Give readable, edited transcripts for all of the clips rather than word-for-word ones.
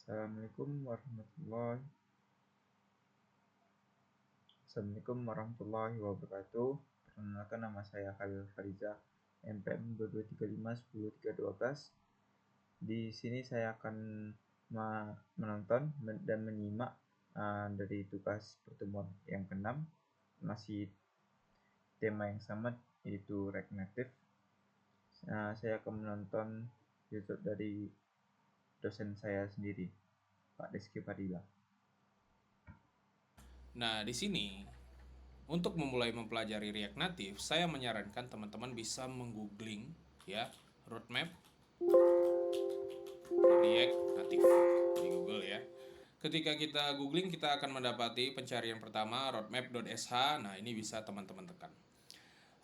Assalamualaikum wabarakatuh. Perkenalkan, nama saya Khalil Fariza, NPM 2235101312. Di sini saya akan menonton dan menyimak dari tugas pertemuan yang ke-6, masih tema yang sama, yaitu React Native. Saya akan menonton YouTube dari dosen saya sendiri, Pak Rizky Fadila. Nah, di sini untuk memulai mempelajari React Native, saya menyarankan teman-teman bisa menggoogling ya roadmap React Native di Google ya. Ketika kita googling, kita akan mendapati pencarian pertama roadmap.sh. Nah, ini bisa teman-teman tekan.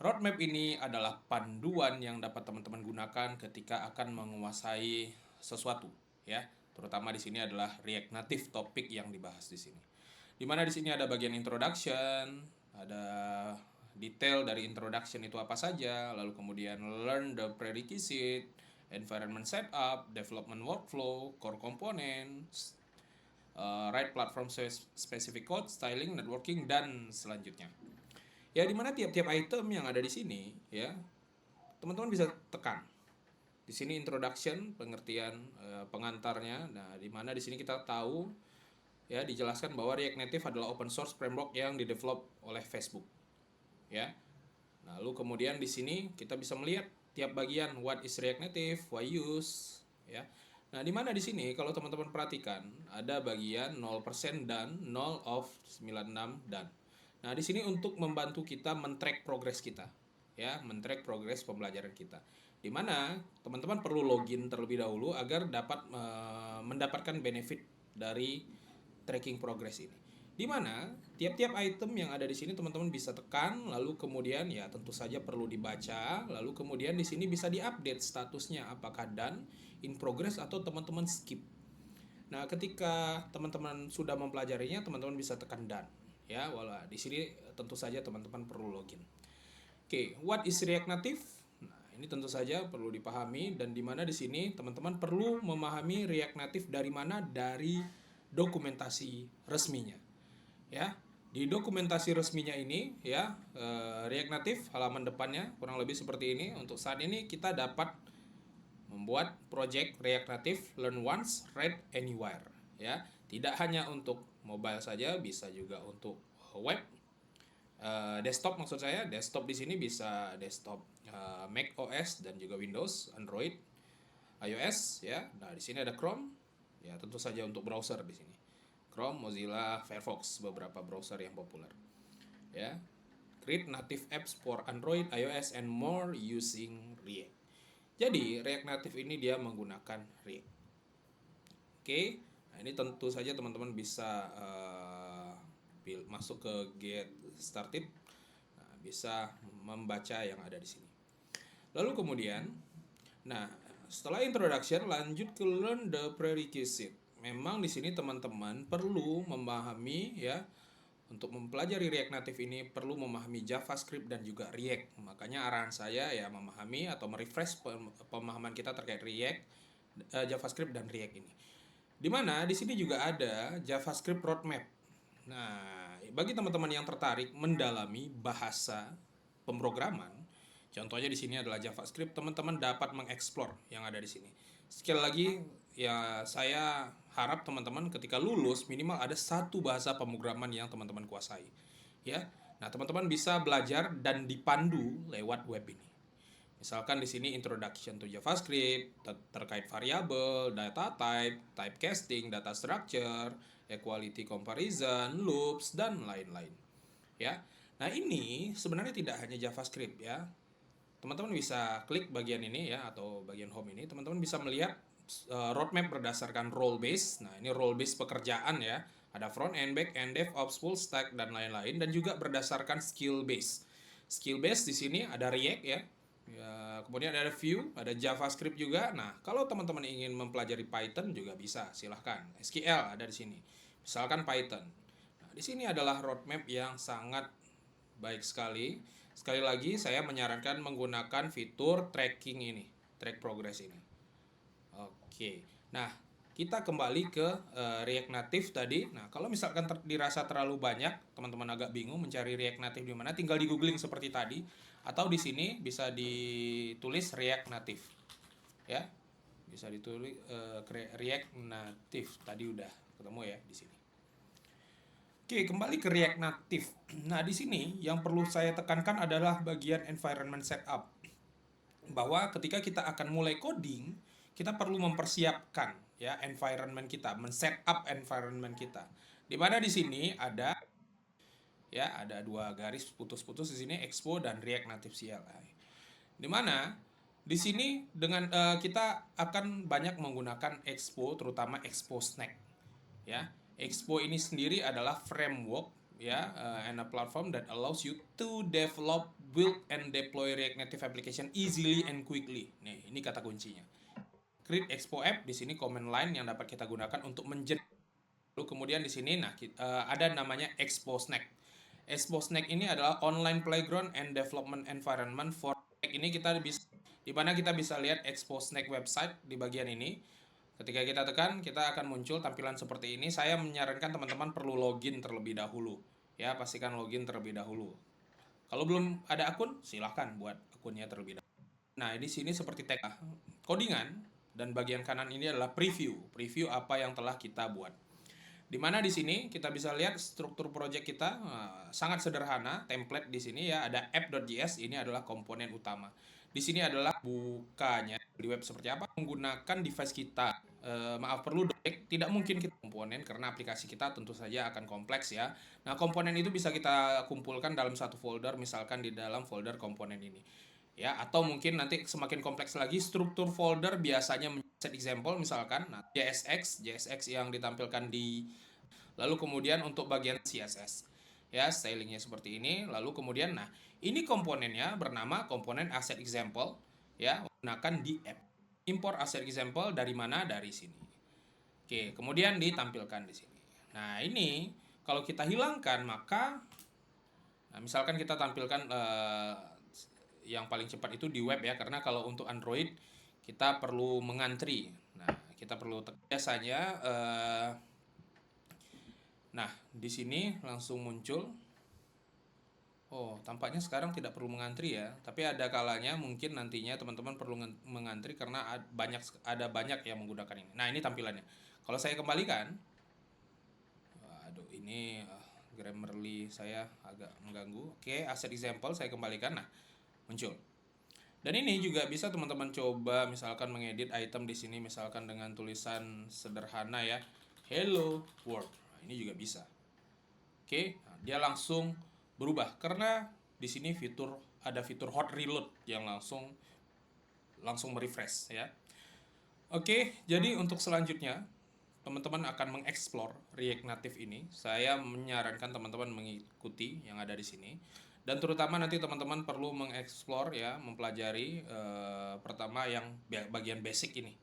Roadmap ini adalah panduan yang dapat teman-teman gunakan ketika akan menguasai sesuatu ya. Terutama di sini adalah React Native topik yang dibahas di sini. Di mana di sini ada bagian introduction, ada detail dari introduction itu apa saja, lalu kemudian learn the prerequisite, environment setup, development workflow, core components, write platform specific code, styling, networking, dan selanjutnya. Ya, dimana tiap-tiap item yang ada di sini ya teman-teman bisa tekan. Di sini introduction, pengertian pengantarnya. Nah, dimana di sini kita tahu ya dijelaskan bahwa React Native adalah open source framework yang didevelop oleh Facebook. Ya. Lalu kemudian di sini kita bisa melihat tiap bagian what is React Native, why use ya. Nah, di mana di sini kalau teman-teman perhatikan ada bagian 0% dan 0 of 96 dan. Nah, di sini untuk membantu kita men-track progress kita ya, men-track progress pembelajaran kita. Di mana teman-teman perlu login terlebih dahulu agar dapat mendapatkan benefit dari tracking progress ini. Di mana tiap-tiap item yang ada di sini teman-teman bisa tekan, lalu kemudian ya tentu saja perlu dibaca, lalu kemudian di sini bisa diupdate statusnya apakah done, in progress atau teman-teman skip. Nah, ketika teman-teman sudah mempelajarinya, teman-teman bisa tekan done. Ya, wala di sini tentu saja teman-teman perlu login. Oke, what is React Native? Nah, ini tentu saja perlu dipahami dan di mana di sini teman-teman perlu memahami React Native dari mana? Dari dokumentasi resminya. Ya, di dokumentasi resminya ini ya React Native halaman depannya kurang lebih seperti ini. Untuk saat ini kita dapat membuat project React Native Learn Once, Read Anywhere ya. Tidak hanya untuk mobile saja, bisa juga untuk web. Desktop maksud saya, desktop di sini bisa desktop Mac OS dan juga Windows, Android, iOS ya. Nah, di sini ada Chrome. Ya, tentu saja untuk browser di sini. Chrome, Mozilla, Firefox, beberapa browser yang populer. Ya. Create native apps for Android, iOS and more using React. Jadi, React Native ini dia menggunakan React. Oke. Nah, ini tentu saja teman-teman bisa masuk ke Get Started. Nah, bisa membaca yang ada di sini. Lalu kemudian, nah, setelah introduction lanjut ke learn the prerequisite. Memang di sini teman-teman perlu memahami ya, untuk mempelajari React Native ini perlu memahami JavaScript dan juga React. Makanya arahan saya ya memahami atau merefresh pemahaman kita terkait React, JavaScript dan React ini. Dimana di sini juga ada JavaScript roadmap. Nah, bagi teman-teman yang tertarik mendalami bahasa pemrograman, contohnya di sini adalah JavaScript, teman-teman dapat mengeksplor yang ada di sini. Sekali lagi, ya saya harap teman-teman ketika lulus minimal ada satu bahasa pemrograman yang teman-teman kuasai. Ya, nah teman-teman bisa belajar dan dipandu lewat web ini. Misalkan di sini introduction to JavaScript terkait variabel, data type, typecasting, data structure, equality comparison, loops dan lain-lain. Ya. Nah, ini sebenarnya tidak hanya JavaScript ya. Teman-teman bisa klik bagian ini ya atau bagian home ini, teman-teman bisa melihat roadmap berdasarkan role base. Nah, ini role base pekerjaan ya. Ada front end, back end, DevOps, full stack dan lain-lain dan juga berdasarkan skill base. Skill base di sini ada React ya. Ya, kemudian ada Vue, ada JavaScript juga. Nah, kalau teman-teman ingin mempelajari Python juga bisa, silahkan. SQL ada di sini. Misalkan Python. Nah, di sini adalah roadmap yang sangat baik sekali. Sekali lagi saya menyarankan menggunakan fitur tracking ini, track progress ini. Oke. Nah, kita kembali ke React Native tadi. Nah, kalau misalkan dirasa terlalu banyak, teman-teman agak bingung mencari React Native di mana, tinggal di googling seperti tadi, atau di sini bisa ditulis React Native, ya, bisa ditulis React Native tadi udah ketemu ya di sini. Oke, kembali ke React Native. Nah, di sini yang perlu saya tekankan adalah bagian environment setup. Bahwa ketika kita akan mulai coding, kita perlu mempersiapkan ya environment kita, men-setup environment kita. Di mana di sini ada ya ada dua garis putus-putus di sini Expo dan React Native CLI. Di mana di sini dengan kita akan banyak menggunakan Expo, terutama Expo Snack. Ya, Expo ini sendiri adalah framework ya and a platform that allows you to develop, build and deploy React Native application easily and quickly. Nih, ini kata kuncinya. Create Expo app, di sini command line yang dapat kita gunakan untuk mengenerate. Lalu kemudian di sini ada namanya Expo Snack. Expo Snack ini adalah online playground and development environment for Snack. Ini kita bisa di mana kita bisa lihat Expo Snack website di bagian ini. Ketika kita tekan, kita akan muncul tampilan seperti ini. Saya menyarankan teman-teman perlu login terlebih dahulu. Ya, pastikan login terlebih dahulu. Kalau belum ada akun, silahkan buat akunnya terlebih dahulu. Nah, di sini seperti tag codingan, dan bagian kanan ini adalah preview. Preview apa yang telah kita buat. Di mana di sini kita bisa lihat struktur project kita sangat sederhana, template di sini ya ada app.js, ini adalah komponen utama. Di sini adalah bukanya di web seperti apa menggunakan device kita. Maaf perlu tidak mungkin kita komponen karena aplikasi kita tentu saja akan kompleks ya. Nah, komponen itu bisa kita kumpulkan dalam satu folder, misalkan di dalam folder komponen ini. Ya, atau mungkin nanti semakin kompleks lagi struktur folder biasanya set example misalkan JSX yang ditampilkan di lalu kemudian untuk bagian CSS ya stylingnya seperti ini lalu kemudian nah ini komponennya bernama komponen asset example ya gunakan di app import asset example dari mana dari sini. Oke, kemudian ditampilkan di sini. Nah, ini kalau kita hilangkan maka nah, misalkan kita tampilkan yang paling cepat itu di web ya karena kalau untuk Android kita perlu mengantri. Nah, kita perlu biasanya nah, di sini langsung muncul. Oh, tampaknya sekarang tidak perlu mengantri ya. Tapi ada kalanya mungkin nantinya teman-teman perlu mengantri karena ada banyak yang menggunakan ini. Nah, ini tampilannya. Kalau saya kembalikan, aduh ini Grammarly saya agak mengganggu. Oke, asset example saya kembalikan. Nah, muncul. Dan ini juga bisa teman-teman coba misalkan mengedit item di sini misalkan dengan tulisan sederhana ya, hello world. Nah, ini juga bisa. Oke, nah, dia langsung berubah karena di sini ada fitur hot reload yang langsung merefresh ya. Oke, jadi untuk selanjutnya teman-teman akan mengeksplor React Native ini. Saya menyarankan teman-teman mengikuti yang ada di sini. Dan terutama nanti teman-teman perlu mengeksplor ya, mempelajari pertama yang bagian basic ini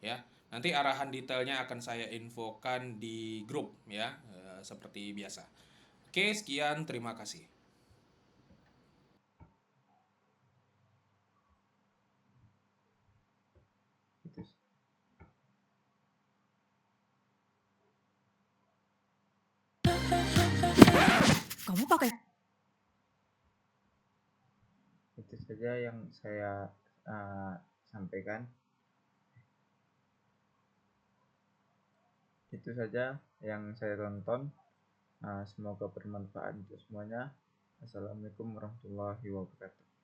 ya. Nanti arahan detailnya akan saya infokan di grup ya, seperti biasa. Oke, sekian, terima kasih. Itu Kamu pakai itu saja yang saya sampaikan. Itu saja yang saya tonton. Semoga bermanfaat untuk semuanya. Assalamualaikum warahmatullahi wabarakatuh.